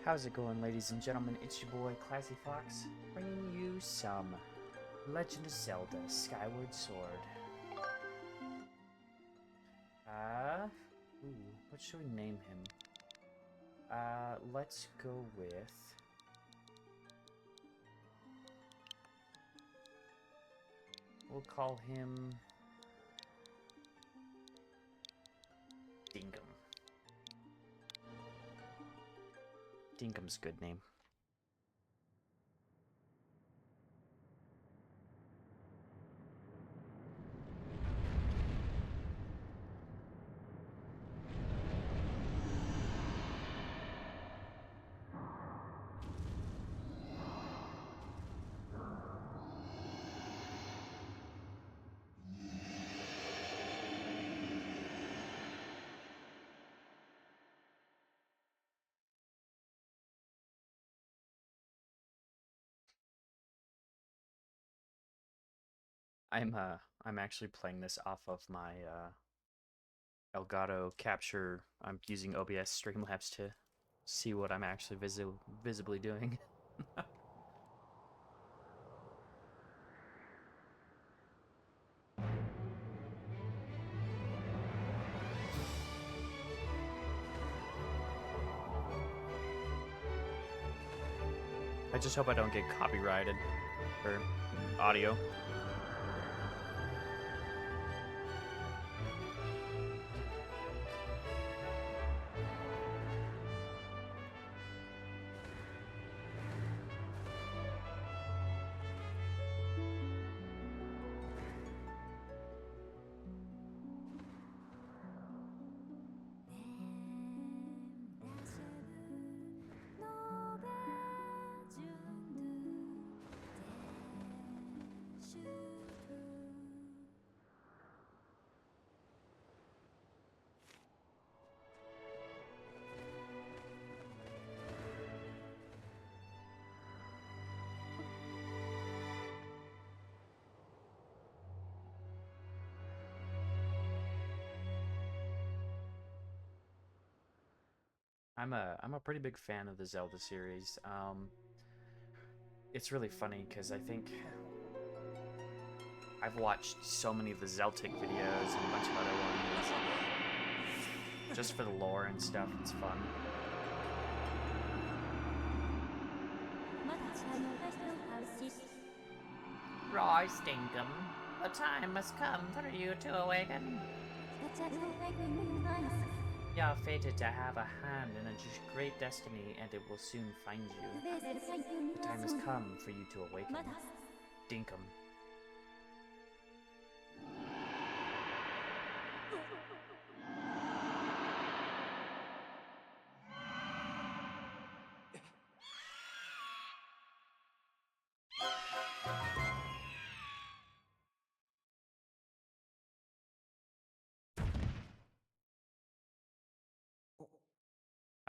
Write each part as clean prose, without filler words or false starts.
How's it going, ladies and gentlemen? It's your boy, Classy Fox, bringing you some Legend of Zelda Skyward Sword. What should we name him? Let's go with... We'll call him... Dinkum. Dinkum's a good name. I'm actually playing this off of my Elgato capture. I'm using OBS Streamlabs to see what I'm actually visibly doing. I just hope I don't get copyrighted for audio. I'm a pretty big fan of the Zelda series. It's really funny because I think I've watched so many of the Zeltic videos and a bunch of other ones just for the lore and stuff. It's fun. Rise, Dinkum. The time has come for you to awaken. You're fated to have a hand in a great destiny, and it will soon find you. The time has come for you to awaken. Dinkum.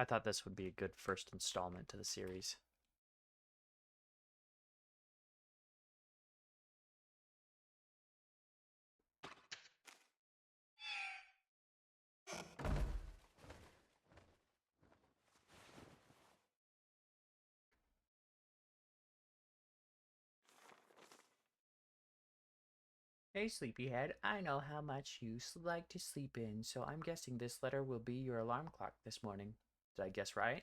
I thought this would be a good first installment to the series. Hey, sleepyhead, I know how much you like to sleep in, so I'm guessing this letter will be your alarm clock this morning. Did I guess right?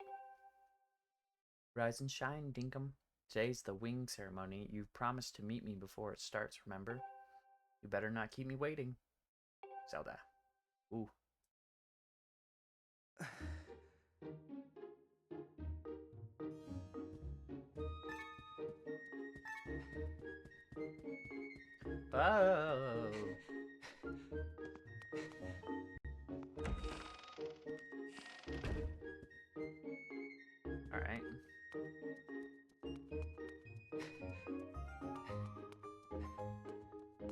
Rise and shine, Dinkum. Today's the wing ceremony. You've promised to meet me before it starts, remember? You better not keep me waiting. Zelda. Ooh. Oh. Alright.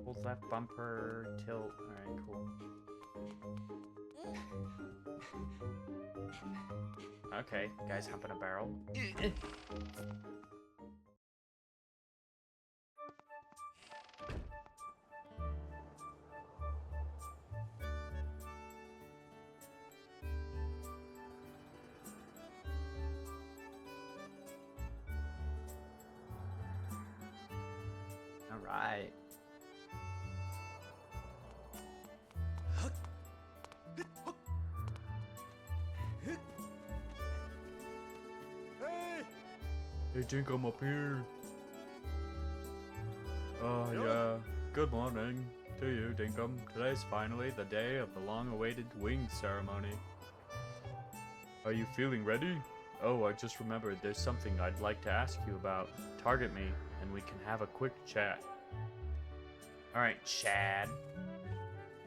Hold left bumper, tilt. Alright, cool. Okay, guys humping a barrel. right. Hey, Jink, I'm up here. Oh, yeah. Good morning to you, Dinkum. Today's finally the day of the long-awaited wing ceremony. Are you feeling ready? Oh, I just remembered there's something I'd like to ask you about. Target me, and we can have a quick chat. Alright, Chad.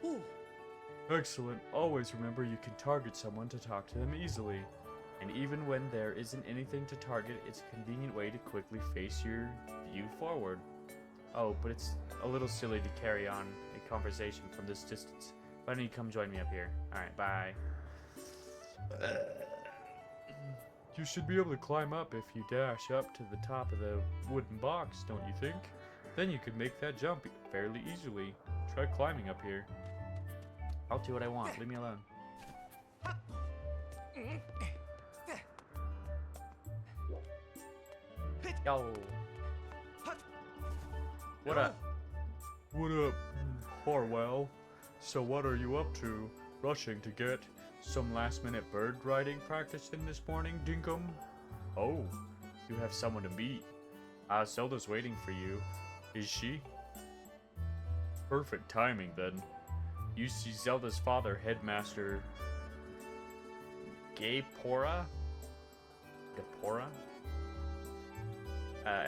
Ooh. Excellent. Always remember you can target someone to talk to them easily. And even when there isn't anything to target, it's a convenient way to quickly face your view forward. Oh, but it's a little silly to carry on a conversation from this distance. Why don't you come join me up here? Alright, bye. You should be able to climb up if you dash up to the top of the wooden box, don't you think? Then you could make that jump fairly easily. Try climbing up here. I'll do what I want. Leave me alone. Yo. What up? What up, Harwell? So what are you up to? Rushing to get some last-minute bird riding practice in this morning, Dinkum? Oh, you have someone to meet. Zelda's waiting for you. Is she? Perfect timing, then. You see Zelda's father, Headmaster Gaypora?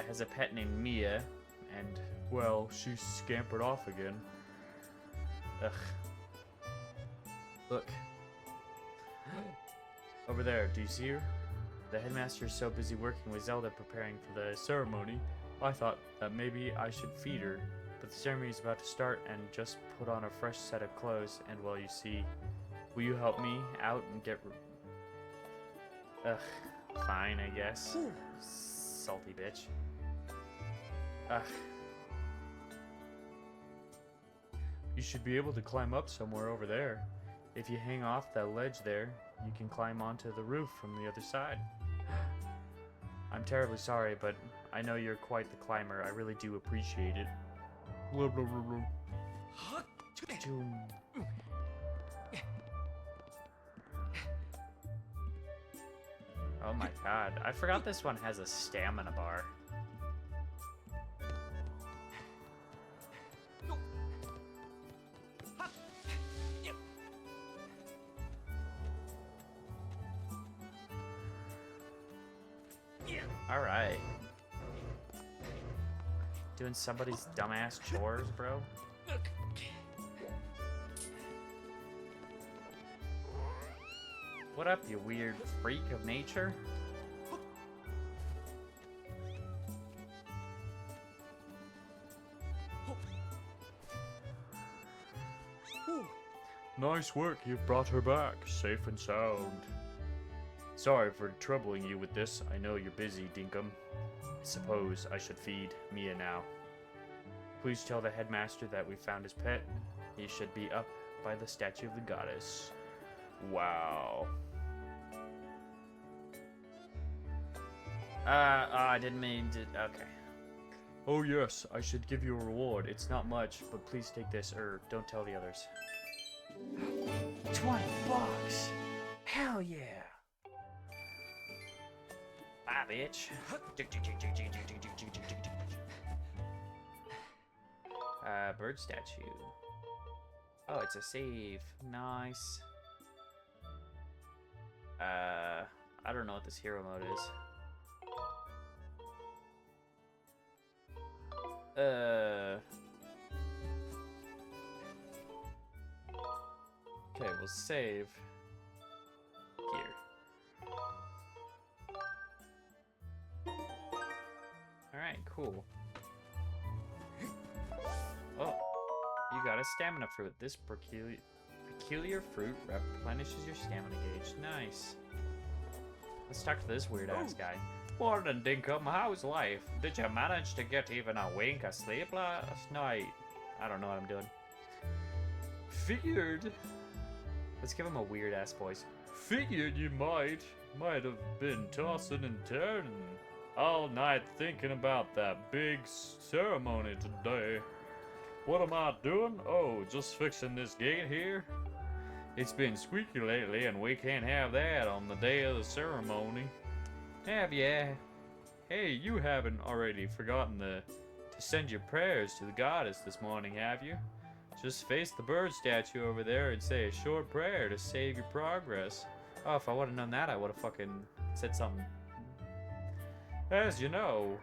Has a pet named Mia, and, well, she's scampered off again. Ugh. Look. Over there, do you see her? The headmaster is so busy working with Zelda preparing for the ceremony, I thought that maybe I should feed her. But the ceremony is about to start and just put on a fresh set of clothes, and well, you see, will you help me out and get... Ugh, fine, I guess. Salty bitch. Ugh. You should be able to climb up somewhere over there. If you hang off that ledge there, you can climb onto the roof from the other side. I'm terribly sorry, but I know you're quite the climber. I really do appreciate it. Blah, blah, blah, blah. Oh my god, I forgot this one has a stamina bar. Alright. Doing somebody's dumbass chores, bro? What up, you weird freak of nature? Nice work, you've brought her back, safe and sound. Sorry for troubling you with this. I know you're busy, Dinkum. I suppose I should feed Mia now. Please tell the headmaster that we found his pet. He should be up by the statue of the goddess. Wow. I didn't mean to... Okay. Oh yes, I should give you a reward. It's not much, but please take this, or don't tell the others. 20 bucks! Hell yeah! Bye, bitch. Bird statue. Oh, it's a save. Nice. I don't know what this hero mode is. Okay, we'll save here. Alright, cool. Oh, you got a stamina fruit. This peculiar fruit replenishes your stamina gauge. Nice. Let's talk to this weird-ass guy. Morning, Dinkum. How's life? Did you manage to get even a wink of sleep last night? I don't know what I'm doing. Figured. Let's give him a weird-ass voice. Figured you might have been tossing and turning. all night thinking about that big ceremony today. What am I doing? Oh, just fixing this gate here. It's been squeaky lately, and we can't have that on the day of the ceremony. Have ya? Hey, you haven't already forgotten to send your prayers to the goddess this morning, have you? Just face the bird statue over there and say a short prayer to save your progress. Oh, if I would have known that, I would have fucking said something. As you know,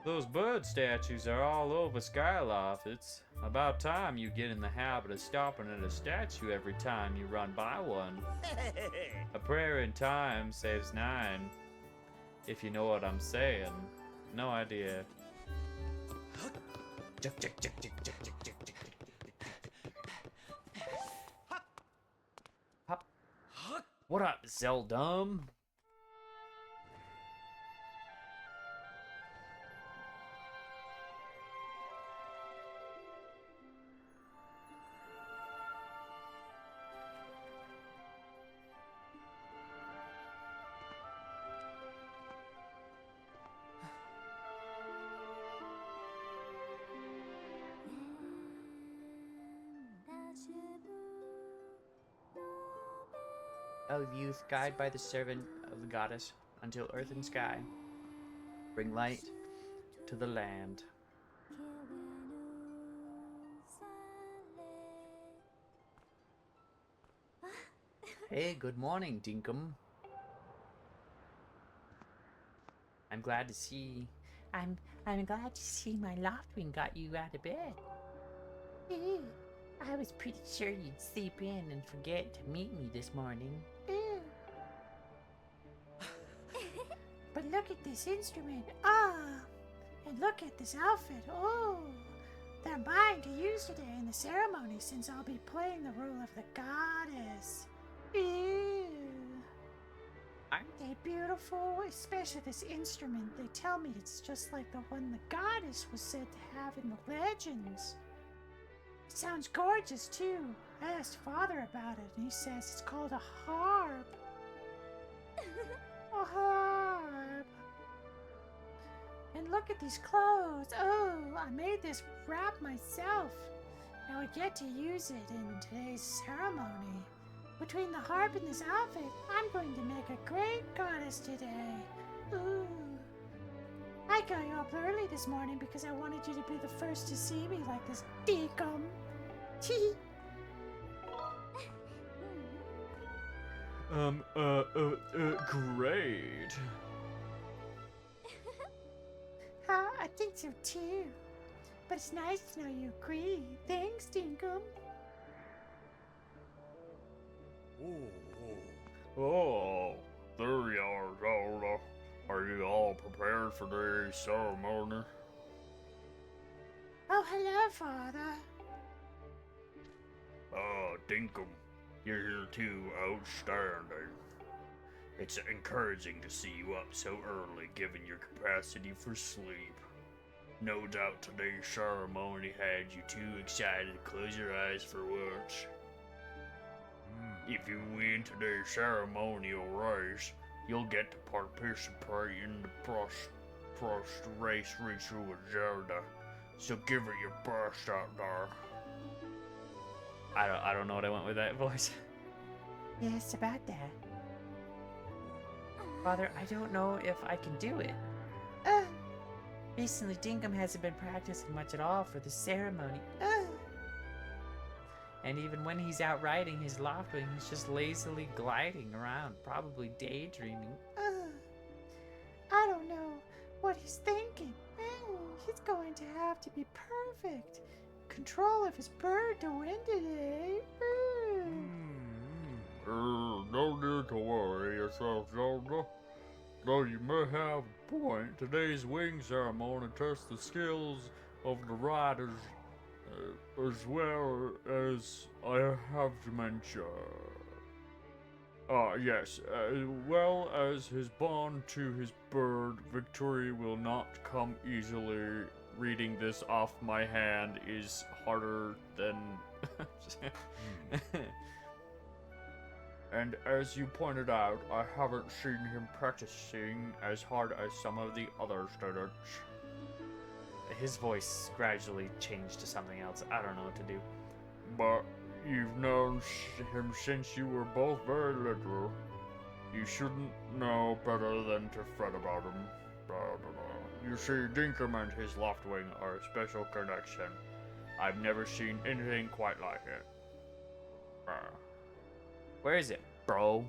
those bird statues are all over Skyloft. It's about time you get in the habit of stopping at a statue every time you run by one. A prayer in time saves 9. If you know what I'm saying. No idea. Hop. What up, ZELDA? O youth, guide by the servant of the goddess until earth and sky bring light to the land. Hey, good morning, Dinkum. I'm glad to see. I'm glad to see my Loftwing got you out of bed. I was pretty sure you'd sleep in and forget to meet me this morning. But look at this instrument. And look at this outfit. Oh, they're mine to use today in the ceremony since I'll be playing the role of the goddess. Aren't they beautiful? Especially this instrument. They tell me it's just like the one the goddess was said to have in the legends. It sounds gorgeous too. I asked Father about it and he says it's called a harp. A harp. And look at these clothes. Oh, I made this wrap myself. Now I get to use it in today's ceremony. Between the harp and this outfit, I'm going to make a great goddess today. Ooh. I got you up early this morning because I wanted you to be the first to see me like this deacon. Tee. Great. I think so too. But it's nice to know you agree. Thanks, Dinkum. Oh, there you are, Zelda. Are you all prepared for today's ceremony? Oh, hello, Father. Dinkum, you're here too. Outstanding. It's encouraging to see you up so early, given your capacity for sleep. No doubt today's ceremony had you too excited to close your eyes for once. If you win today's ceremonial race, you'll get to participate in the first race ritual with Zelda. So give it your best out there. I don't know what I went with that voice. Yes, about that. Father, I don't know if I can do it. Recently, Dinkum hasn't been practicing much at all for the ceremony. And even when he's out riding his Loftwing, he's just lazily gliding around, probably daydreaming. I don't know what he's thinking. He's going to have to be perfect. Control of his bird to win today. No need to worry yourself, Zelda. Though you may have a point, today's wing ceremony tests the skills of the riders as well as I have to mention. Yes, as well as his bond to his bird, victory will not come easily. Reading this off my hand is harder than... And as you pointed out, I haven't seen him practicing as hard as some of the other students. His voice gradually changed to something else. I don't know what to do. But you've known him since you were both very little. You shouldn't know better than to fret about him. Blah, blah, blah. You see, Dinkum and his Loftwing are a special connection. I've never seen anything quite like it. Where is it, bro?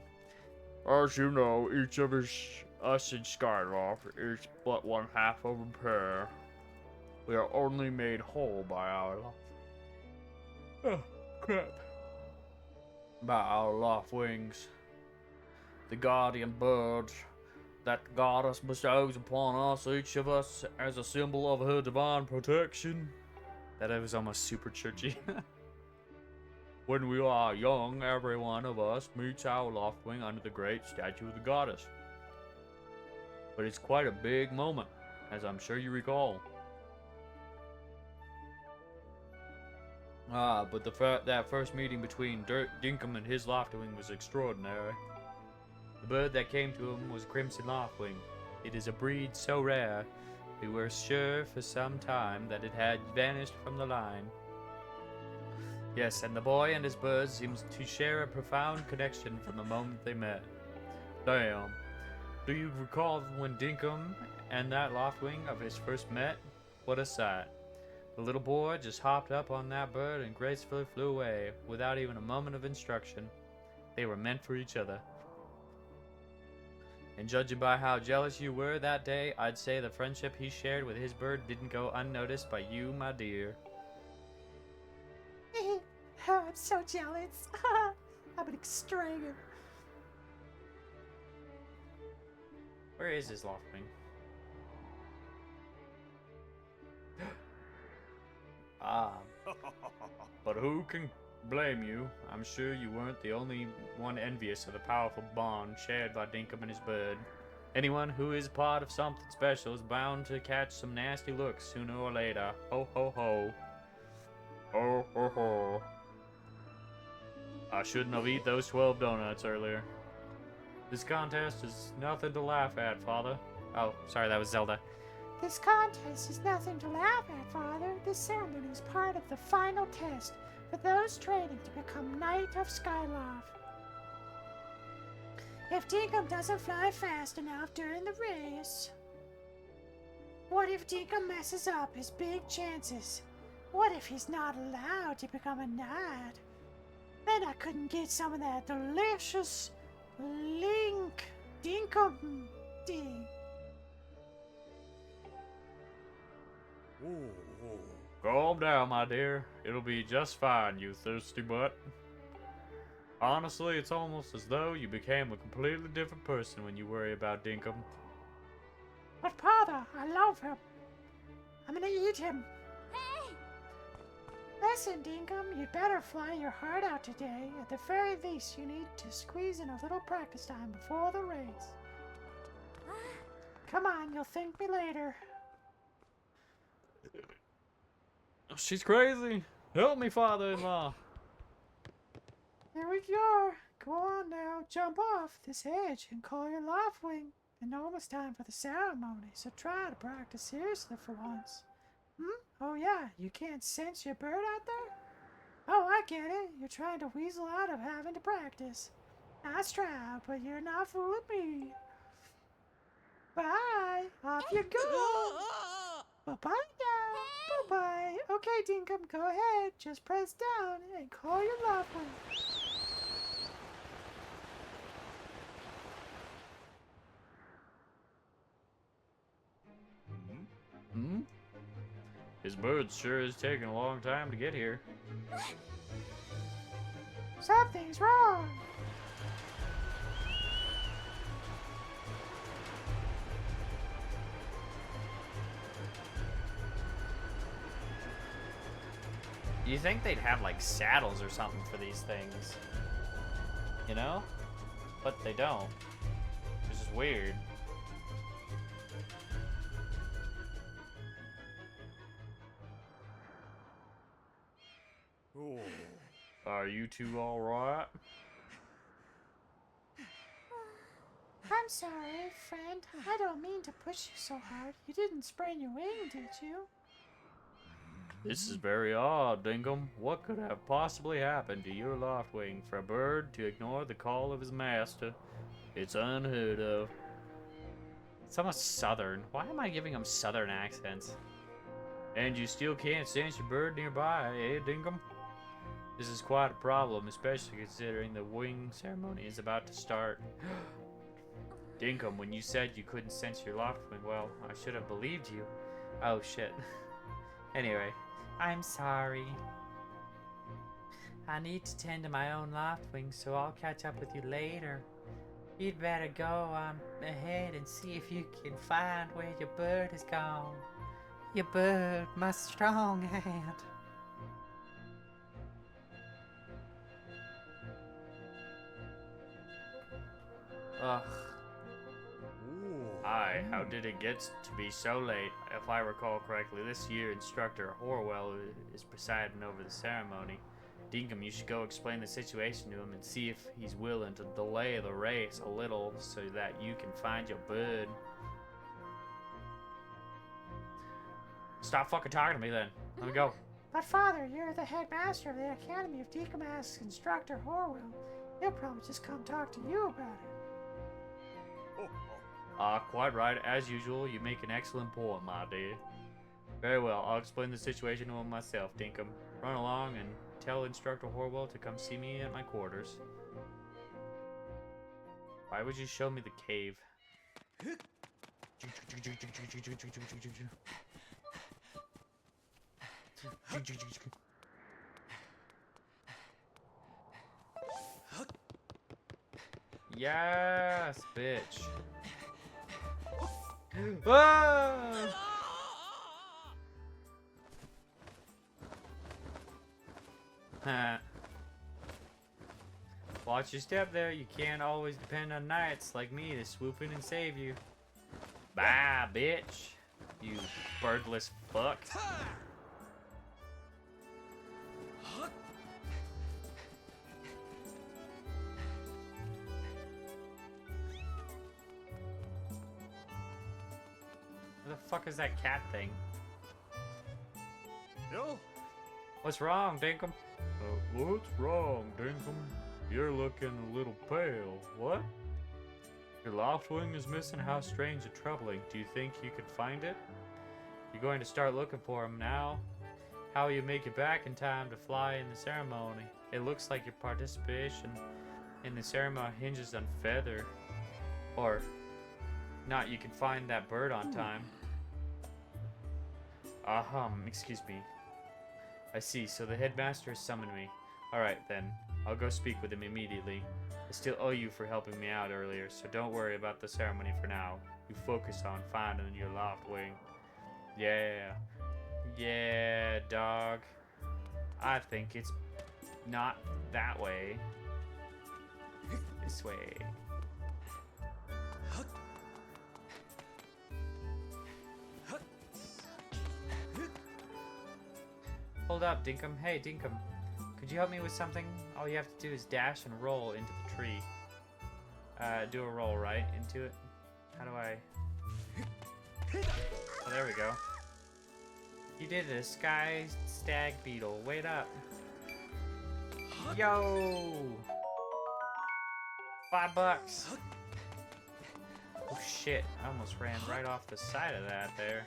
As you know, each of us in Skyloft is but one half of a pair. We are only made whole by our crap. By our Loftwings. The guardian birds that the goddess bestows upon us, each of us, as a symbol of her divine protection. That was almost super churchy. When we are young, every one of us meets our Loftwing under the great statue of the goddess. But it's quite a big moment, as I'm sure you recall. But that first meeting between Dinkum and his Loftwing was extraordinary. The bird that came to him was Crimson Loftwing. It is a breed so rare, we were sure for some time that it had vanished from the line. Yes, and the boy and his bird seemed to share a profound connection from the moment they met. Damn. Do you recall when Dinkum and that Loftwing of his first met? What a sight. The little boy just hopped up on that bird and gracefully flew away, without even a moment of instruction. They were meant for each other. And judging by how jealous you were that day, I'd say the friendship he shared with his bird didn't go unnoticed by you, my dear. I'm so jealous. I'm an extranger. Where is his Loftwing? But who can blame you? I'm sure you weren't the only one envious of the powerful bond shared by Dinkum and his bird. Anyone who is part of something special is bound to catch some nasty looks sooner or later. Ho ho ho. Ho ho ho. I shouldn't have eaten those 12 donuts earlier. This contest is nothing to laugh at, Father. Oh, sorry, that was Zelda. This contest is nothing to laugh at, Father. This ceremony is part of the final test for those training to become Knight of Skyloft. If Dinkum doesn't fly fast enough during the race, what if Dinkum messes up his big chances? What if he's not allowed to become a knight? Then I couldn't get some of that delicious Link Dinkum tea. Calm down, my dear. It'll be just fine, you thirsty butt. Honestly, it's almost as though you became a completely different person when you worry about Dinkum. But Father, I love him. I'm gonna eat him. Hey! Listen, Dinkum, you'd better fly your heart out today. At the very least, you need to squeeze in a little practice time before the race. Come on, you'll thank me later. She's crazy. Help me, father-in-law. Here we go. Go on now, jump off this edge and call your Loftwing. And almost time for the ceremony, so try to practice seriously for once. Oh yeah, you can't sense your bird out there? Oh, I get it. You're trying to weasel out of having to practice. Nice try, but you're not fooling me. Bye. Off you go. Bye-bye now. Bye-bye. Okay, Dinkum, go ahead. Just press down and call your Loftwing. His bird sure is taking a long time to get here. Something's wrong. You think they'd have like saddles or something for these things? You know? But they don't. Which is weird. Are you two alright? sorry, friend. I don't mean to push you so hard. You didn't sprain your wing, did you? This is very odd, Dinkum. What could have possibly happened to your loftwing for a bird to ignore the call of his master? It's unheard of. It's almost southern. Why am I giving him southern accents? And you still can't sense your bird nearby, eh, Dinkum? This is quite a problem, especially considering the wing ceremony is about to start. Dinkum, when you said you couldn't sense your loftwing, well, I should have believed you. Oh, shit. Anyway, I'm sorry. I need to tend to my own loftwing, so I'll catch up with you later. You'd better go ahead and see if you can find where your bird has gone. Your bird, my strong hand. Ugh. Aye, how did it get to be so late? If I recall correctly, this year Instructor Horwell is presiding over the ceremony. Dinkum, you should go explain the situation to him and see if he's willing to delay the race a little so that you can find your bird. Stop fucking talking to me then. Let me go. But Father, you're the headmaster of the Academy of Decomask's Instructor Horwell. He'll probably just come talk to you about it. Quite right. As usual, you make an excellent point, my dear. Very well, I'll explain the situation to him myself, Dinkum. Run along and tell Instructor Horwell to come see me at my quarters. Why would you show me the cave? Yes, bitch. Ah! Watch your step there. You can't always depend on knights like me to swoop in and save you. Bye, bitch. You birdless fuck. What the fuck is that cat thing? No. What's wrong, Dinkum? What's wrong, Dinkum? You're looking a little pale. What? Your loftwing is missing? How strange and troubling. Do you think you could find it? You're going to start looking for him now. How will you make it back in time to fly in the ceremony? It looks like your participation in the ceremony hinges on feather. Or not, you can find that bird on time. Excuse me. I see, so the headmaster has summoned me. Alright then, I'll go speak with him immediately. I still owe you for helping me out earlier, so don't worry about the ceremony for now. You focus on finding your loftwing. Yeah. Yeah, dog. I think it's not that way. This way. Hold up, Dinkum. Hey, Dinkum. Could you help me with something? All you have to do is dash and roll into the tree. Do a roll, right? Into it. How do I... Oh, there we go. You did it, a sky stag beetle. Wait up. Yo! $5. Oh shit, I almost ran right off the side of that there.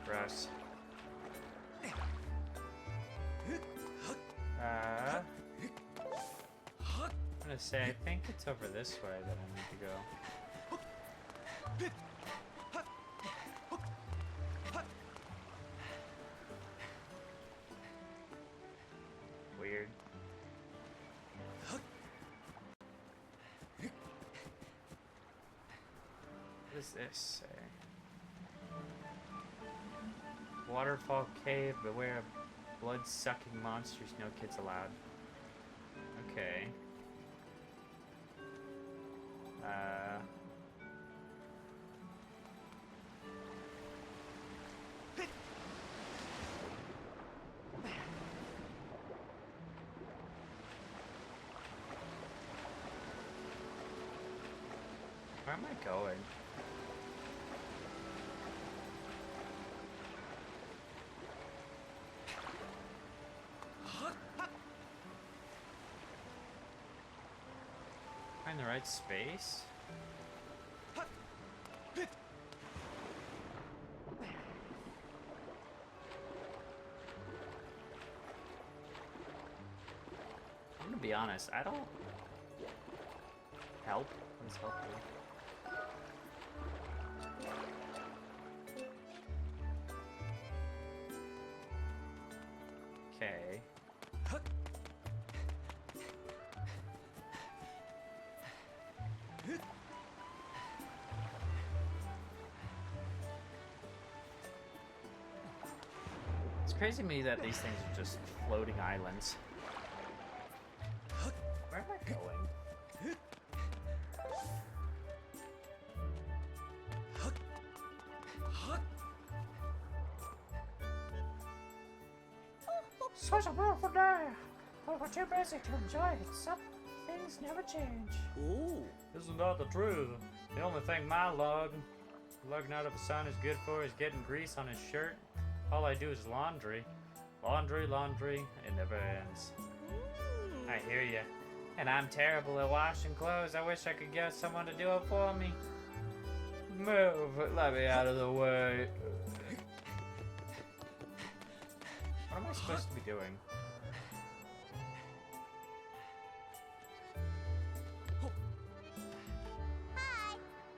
Gross. I'm gonna say, I think it's over this way that I need to go. Weird. What does this say? Waterfall cave, beware of blood-sucking monsters, no kids allowed. Okay. Where am I going? Find the right space? I'm gonna be honest, I don't... Help? What does help do? Okay. It's crazy to me that these things are just floating islands. Where am I going? Such a beautiful day, but we're too busy to enjoy it. Some things never change. Ooh. Isn't that the truth? The only thing my lugging out of the sun is good for is getting grease on his shirt. All I do is laundry. Laundry, laundry, it never ends. I hear ya. And I'm terrible at washing clothes. I wish I could get someone to do it for me. Move, let me out of the way. What am I supposed to be doing?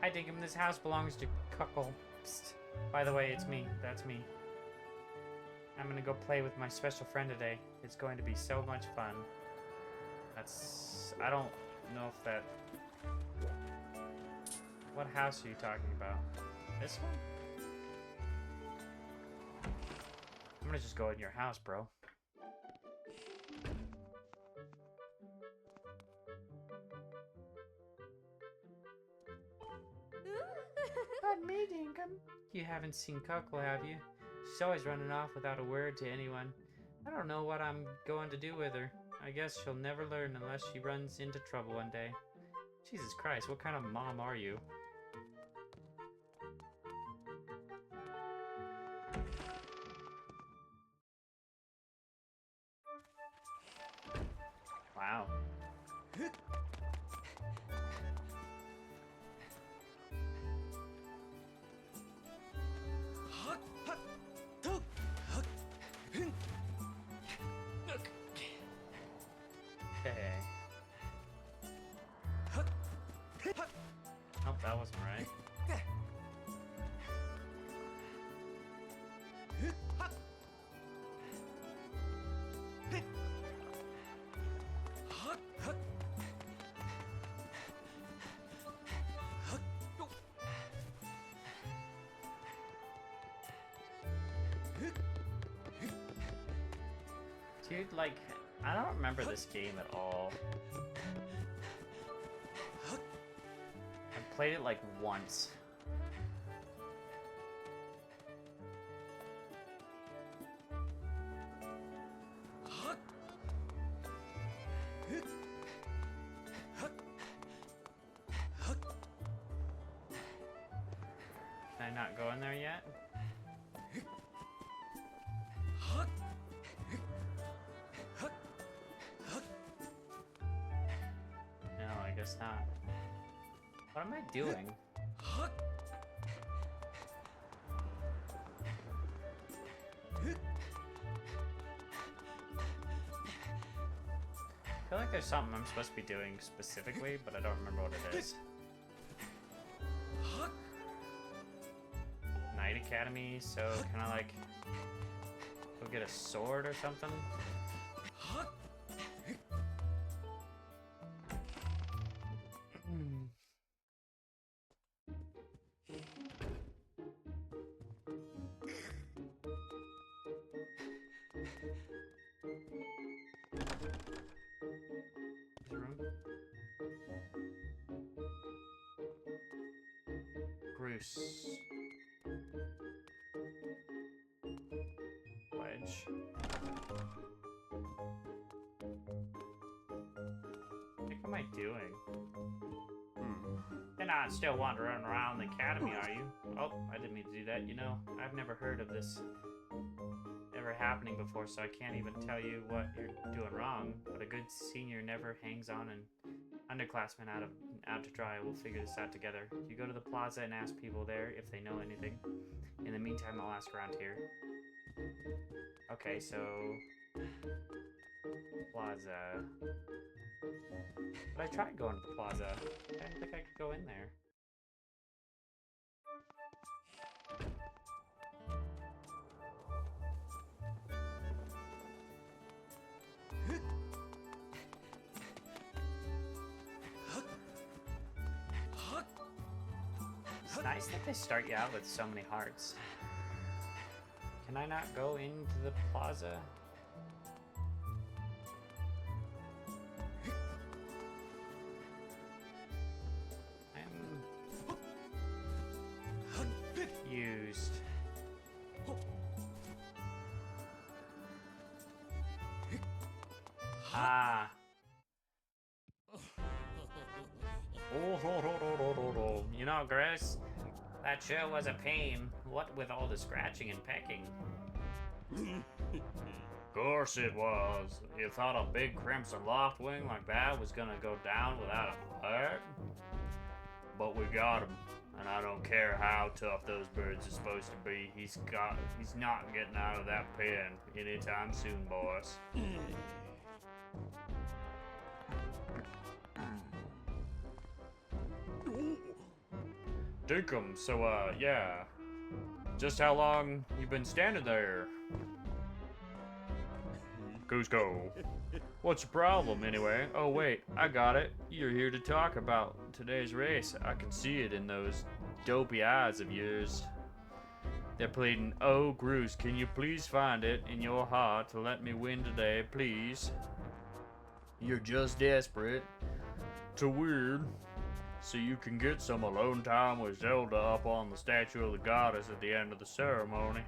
Hi, Dinkum. This house belongs to Cuckle. Psst. By the way, it's me. That's me. I'm gonna go play with my special friend today. It's going to be so much fun. That's... I don't know if that... What house are you talking about? This one? I'm gonna just go in your house, bro. Not me, Dinkum. You haven't seen Coco, have you? She's always running off without a word to anyone. I don't know what I'm going to do with her. I guess she'll never learn unless she runs into trouble one day. Jesus Christ, what kind of mom are you? Wow. Okay. Oh, that wasn't right. Dude, like, I don't remember this game at all. I played it like once. Can I not go in there yet? No, I guess not. What am I doing? I feel like there's something I'm supposed to be doing specifically, but I don't remember what it is. Night Academy, so can I like go get a sword or something? Bruce. Wedge. What am I doing? You're not still wandering around the academy, are you? Oh, I didn't mean to do that. You know, I've never heard of this ever happening before, so I can't even tell you what you're doing wrong. But a good senior never hangs on an underclassman out to dry. We'll figure this out together. You go to the plaza and ask people there if they know anything. In the meantime, I'll ask around here. Okay, so plaza. But I tried going to the plaza. I didn't think I could go in there. It's nice that they start you out with so many hearts. Can I not go into the plaza? Used. Ah. You know, Grace, that sure was a pain. What with all the scratching and pecking? Course it was. You thought a big crimson loftwing like that was gonna go down without a fight? But we got him. And I don't care how tough those birds are supposed to be. He's not getting out of that pen anytime soon, boys. Dinkum, so yeah. Just how long you been standing there? Cusco. What's your problem, anyway? Oh, wait, I got it. You're here to talk about today's race. I can see it in those dopey eyes of yours. They're pleading, oh, Bruce, can you please find it in your heart to let me win today, please? You're just desperate. To weird. So you can get some alone time with Zelda up on the statue of the goddess at the end of the ceremony.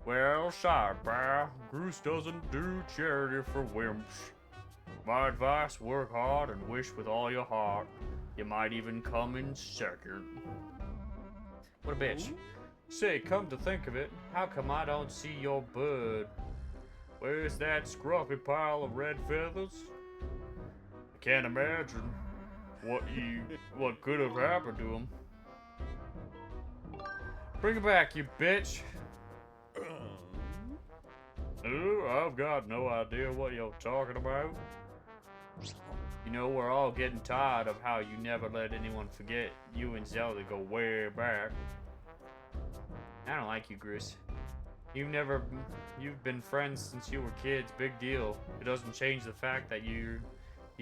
Well, sorry, pal. Bruce doesn't do charity for wimps. My advice, work hard and wish with all your heart. You might even come in second. What a bitch. Say, come to think of it, how come I don't see your bird? Where's that scruffy pile of red feathers? I can't imagine what could have happened to him. Bring it back, you bitch. Oh, I've got no idea what you're talking about. You know, we're all getting tired of how you never let anyone forget you and Zelda go way back. I don't like you, Bruce. You've been friends since you were kids, big deal. It doesn't change the fact that you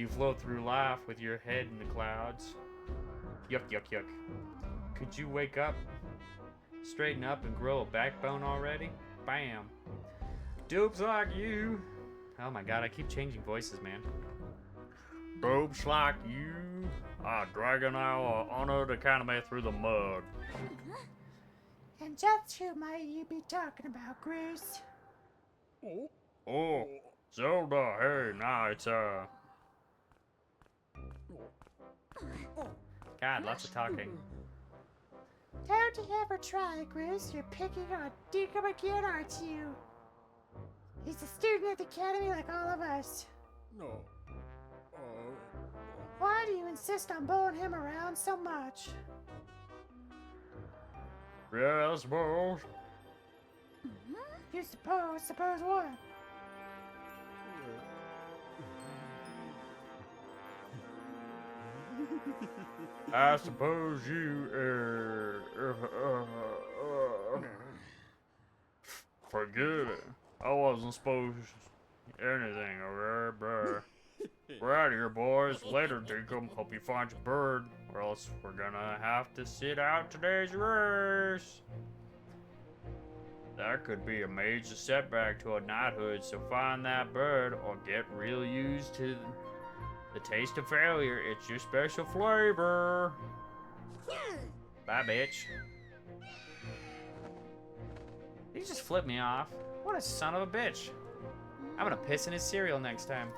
float through life with your head in the clouds. Yuck, yuck, yuck. Could you wake up, straighten up, and grow a backbone already? Bam. Dupes like you. Oh my god, I keep changing voices, man. Dopes like you are dragging our honored academy through the mud. And just who might you be talking about, Bruce? Oh, Zelda, hey, nah, it's God, lots of talking. Don't you ever try, Bruce. You're picking on Dinkum again, aren't you? He's a student at the academy like all of us. No. Why do you insist on bullying him around so much? yeah, I suppose. You suppose what? I suppose you, forget it. I wasn't supposed anything, alright, bruh. We're out of here, boys. Later, Dinkum. Hope you find your bird, or else we're gonna have to sit out today's race. That could be a major setback to a knighthood, so find that bird or get real used to the taste of failure. It's your special flavor. Bye, bitch. He just flipped me off. What a son of a bitch. I'm gonna piss in his cereal next time.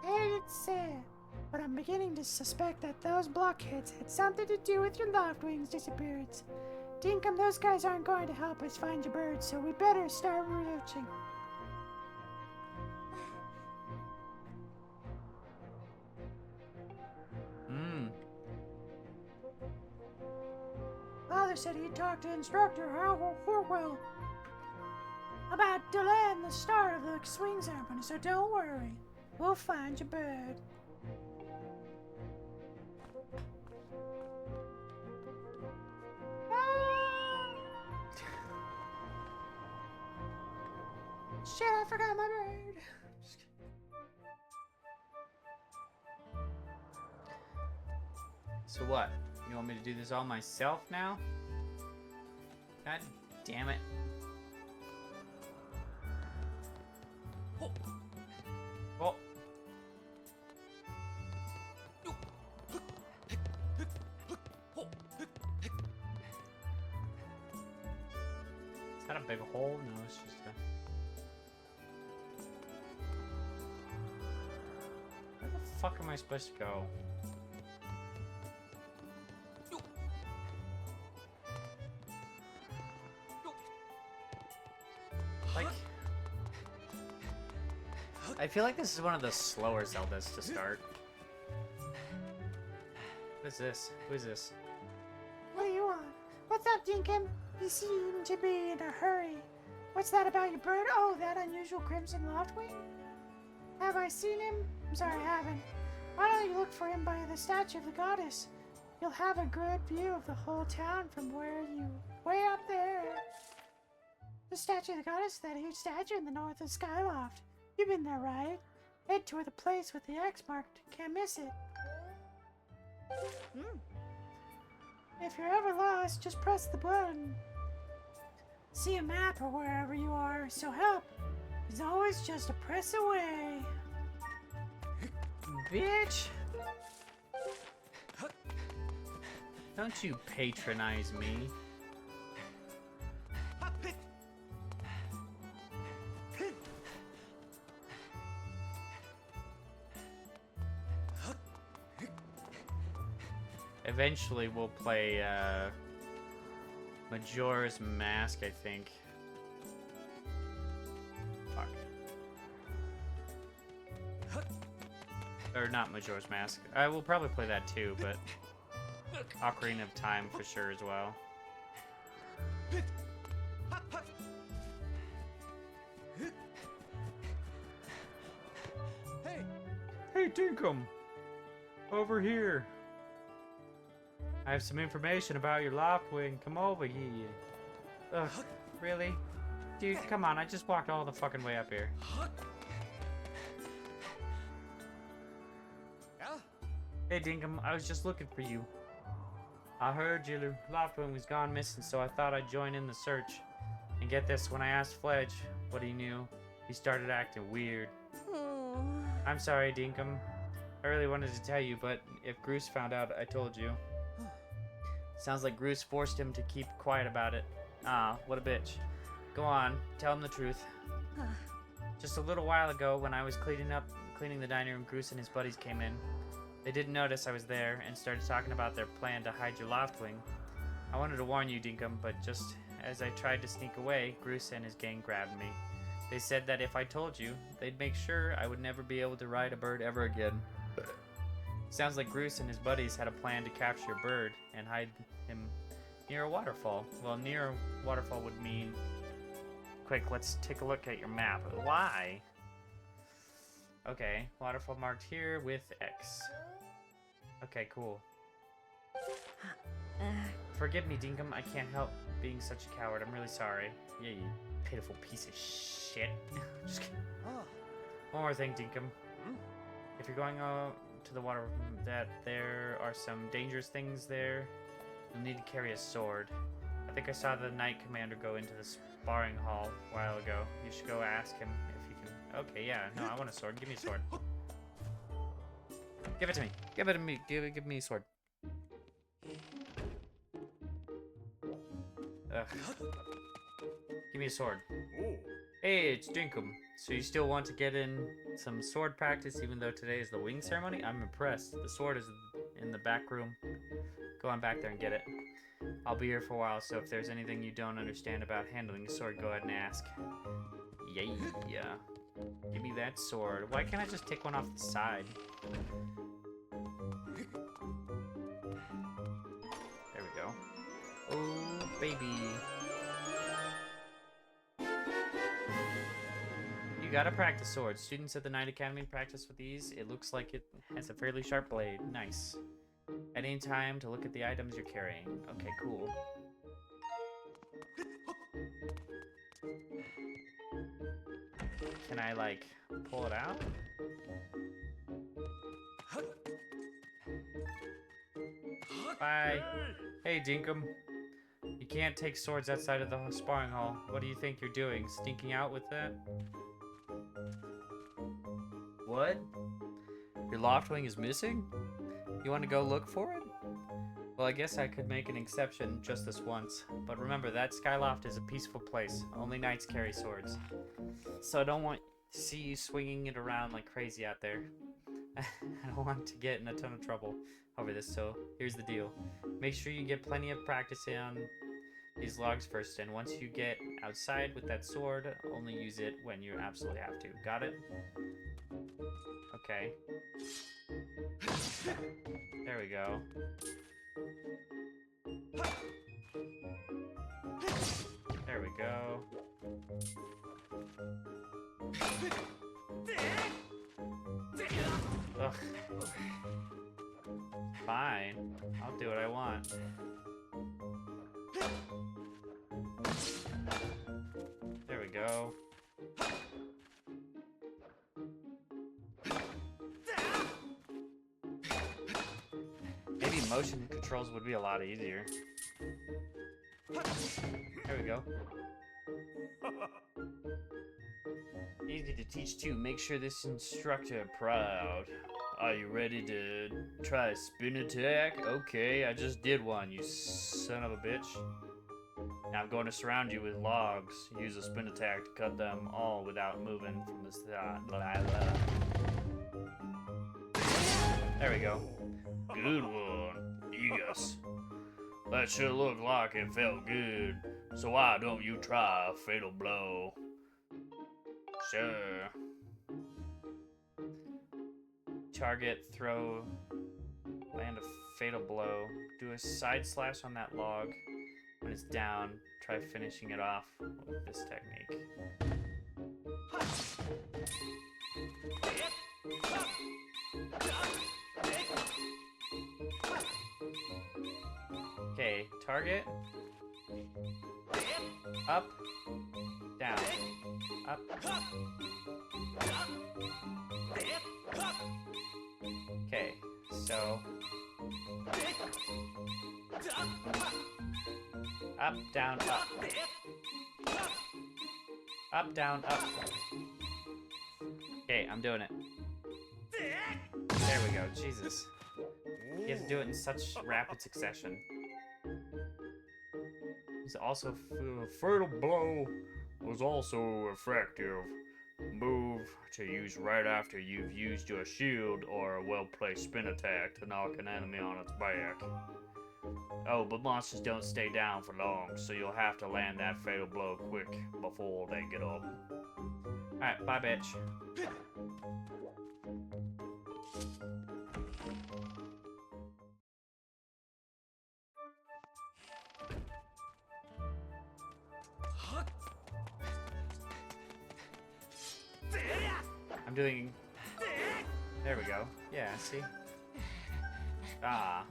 And it's sad, but I'm beginning to suspect that those blockheads had something to do with your Loftwing's disappearance. Dinkum, those guys aren't going to help us find your bird, so we better start researching. Father said he'd talk to Instructor Howell Horwell about delaying the start of the swing ceremony, so don't worry. We'll find your bird. Ah! Shit, I forgot my bird. Just kidding. So what? You want me to do this all myself now? God damn it. Oh. Is that a big hole? No, it's just a... Where the fuck am I supposed to go? Like... I feel like this is one of the slower Zeldas to start. What is this? Who is this? What do you want? What's up, Dinkum? You seem to be in a hurry. What's that about your bird? Oh, that unusual crimson loftwing? Have I seen him? I'm sorry, I haven't. Why don't you look for him by the statue of the goddess? You'll have a good view of the whole town from where you... way up there. The statue of the goddess, that huge statue in the north of Skyloft. You've been there, right? Head toward the place with the X marked. Can't miss it. If you're ever lost, just press the button. See a map or wherever you are, so help is always just a press away. Bitch! Don't you patronize me. Eventually we'll play Majora's Mask, I think. Fuck. Or not Majora's Mask. I will probably play that too, but Ocarina of Time for sure as well. Hey, Dinkum! Over here! I have some information about your Loftwing. Come over here. Ugh, really? Dude, come on, I just walked all the fucking way up here. Hey, Dinkum, I was just looking for you. I heard your Loftwing was gone missing, so I thought I'd join in the search. And get this, when I asked Fledge what he knew, he started acting weird. I'm sorry, Dinkum. I really wanted to tell you, but if Groose found out, I told you. Sounds like Groose forced him to keep quiet about it. Ah, what a bitch. Go on, tell him the truth. Just a little while ago, when I was cleaning the dining room, Groose and his buddies came in. They didn't notice I was there and started talking about their plan to hide your Loftwing. I wanted to warn you, Dinkum, but just as I tried to sneak away, Groose and his gang grabbed me. They said that if I told you, they'd make sure I would never be able to ride a bird ever again. Sounds like Groose and his buddies had a plan to capture your bird and hide him near a waterfall. Well, near a waterfall would mean... Quick, let's take a look at your map. Why? Okay, waterfall marked here with X. Okay, cool. Forgive me, Dinkum. I can't help being such a coward. I'm really sorry. Yeah, you pitiful piece of shit. Just kidding. One more thing, Dinkum. If you're going to the water, that there are some dangerous things there, you'll need to carry a sword. I think I saw the Knight Commander go into the sparring hall a while ago. You should go ask him if you can. Okay, yeah, no, I want a sword. Give me a sword. Give it to me. Give it to me. Give me a sword. Ugh. Give me a sword. Hey, it's Dinkum. So you still want to get in some sword practice even though today is the wing ceremony? I'm impressed. The sword is in the back room. Go on back there and get it. I'll be here for a while, so if there's anything you don't understand about handling a sword, go ahead and ask. Yay. Give me that sword. Why can't I just take one off the side? There we go. Oh, baby. You gotta practice swords. Students at the Knight Academy practice with these. It looks like it has a fairly sharp blade. Nice. At any time to look at the items you're carrying. Okay, cool. Can I, like, pull it out? Bye. Hey, Dinkum. You can't take swords outside of the sparring hall. What do you think you're doing? Sneaking out with that? What? Your loft wing is missing? You want to go look for it? Well, I guess I could make an exception just this once. But remember, that Skyloft is a peaceful place. Only knights carry swords. So I don't want to see you swinging it around like crazy out there. I don't want to get in a ton of trouble over this, so here's the deal. Make sure you get plenty of practice on these logs first, and once you get outside with that sword, only use it when you absolutely have to. Got it? Okay. There we go. There we go. Ugh. Fine. I'll do what I want. There we go. Maybe motion controls would be a lot easier. There we go. Easy to teach too. Make sure this instructor proud. Are you ready to try a spin attack? Okay, I just did one, you son of a bitch. Now I'm going to surround you with logs. Use a spin attack to cut them all without moving from the side. There we go. Good one. Yes. That sure looked like it felt good. So why don't you try a fatal blow? Sure. Target, throw, land a fatal blow. Do a side slash on that log. When it's down, try finishing it off with this technique. Okay, target. Up, down, up. Okay, so up, down, up. Up, down, up. Okay, I'm doing it. There we go, Jesus. You have to do it in such rapid succession. It's also fatal blow was also effective move to use right after you've used your shield or a well-placed spin attack to knock an enemy on its back. Oh, but monsters don't stay down for long, so you'll have to land that fatal blow quick before they get up. Alright, bye bitch. I'm doing... There we go. Yeah, see? Ah.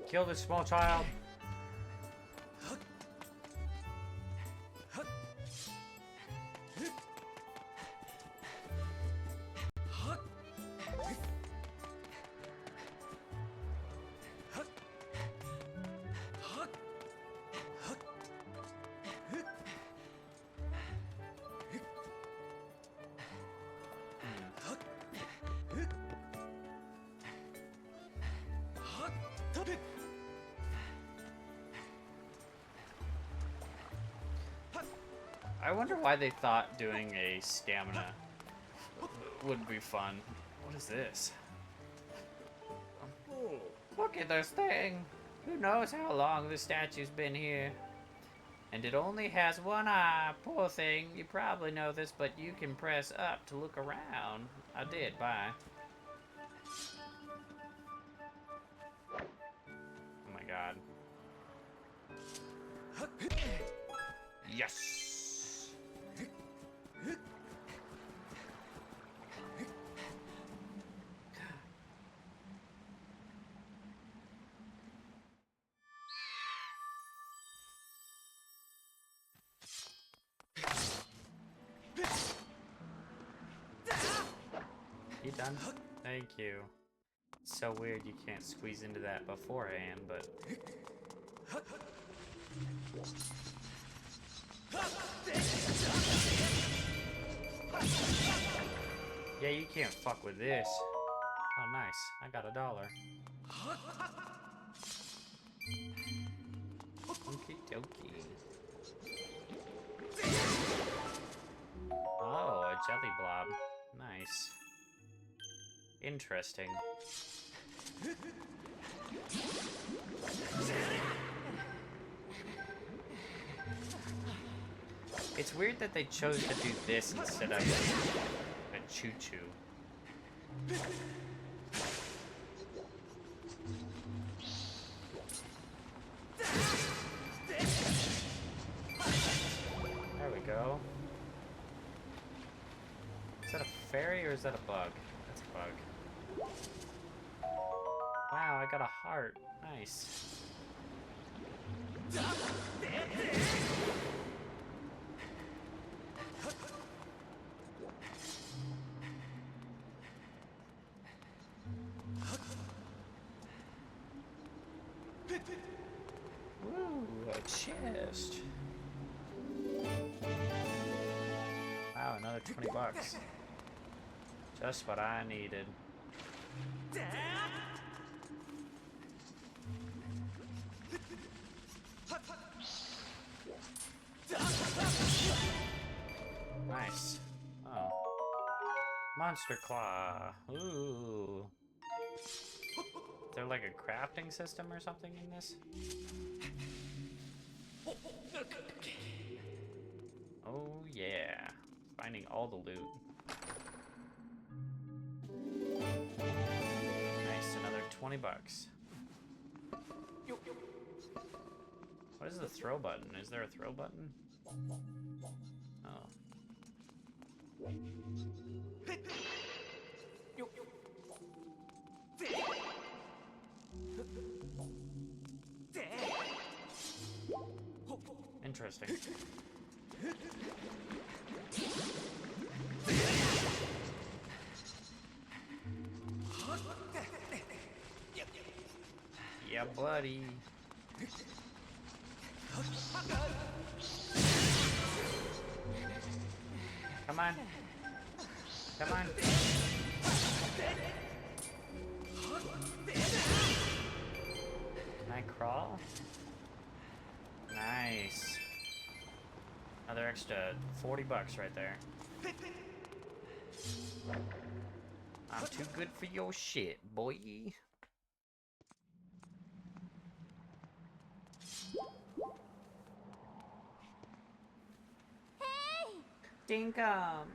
Kill this small child. I wonder why they thought doing a stamina would be fun. What is this? Look at this thing! Who knows how long the statue's been here? And it only has one eye. Poor thing. You probably know this, but you can press up to look around. I did. Bye. Oh my god. Yes! You done? Thank you. It's so weird you can't squeeze into that beforehand, but... Yeah, you can't fuck with this. Oh, nice. I got $1. Okie dokie. Oh, a jelly blob. Nice. Interesting. It's weird that they chose to do this instead of a choo-choo. There we go. Is that a fairy or is that a bug? That's a bug. Wow, I got a heart. Nice. Woo, a chest. Wow, another 20 bucks. Just what I needed. Nice. Oh. Monster Claw. Ooh. Is there like a crafting system or something in this? Oh yeah. Finding all the loot. Nice, another 20 bucks. What is the throw button? Is there a throw button? Oh. Interesting. Yeah, buddy. Come on. Come on. Can I crawl? Nice. Another extra 40 bucks right there. I'm too good for your shit, boy. Dinkum.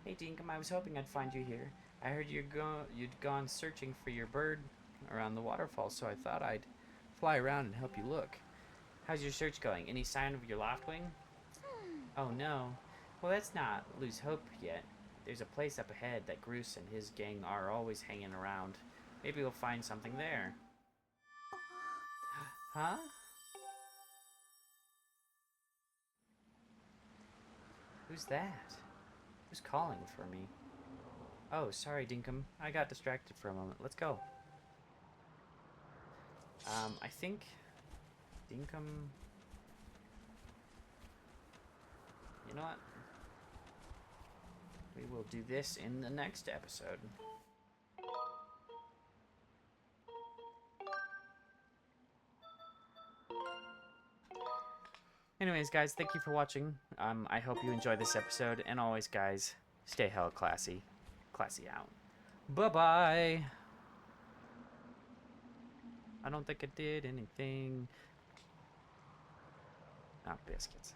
Hey Dinkum, I was hoping I'd find you here. I heard you'd gone searching for your bird around the waterfall, so I thought I'd fly around and help you look. How's your search going? Any sign of your loftwing? Oh no. Well, let's not lose hope yet. There's a place up ahead that Groose and his gang are always hanging around. Maybe we'll find something there. Huh? Who's that? Who's calling for me? Oh, sorry, Dinkum. I got distracted for a moment. Let's go. I think Dinkum... You know what? We will do this in the next episode. Anyways, guys, thank you for watching. I hope you enjoyed this episode. And always, guys, stay hella classy. Classy out. Bye-bye. I don't think I did anything. Ah, biscuits.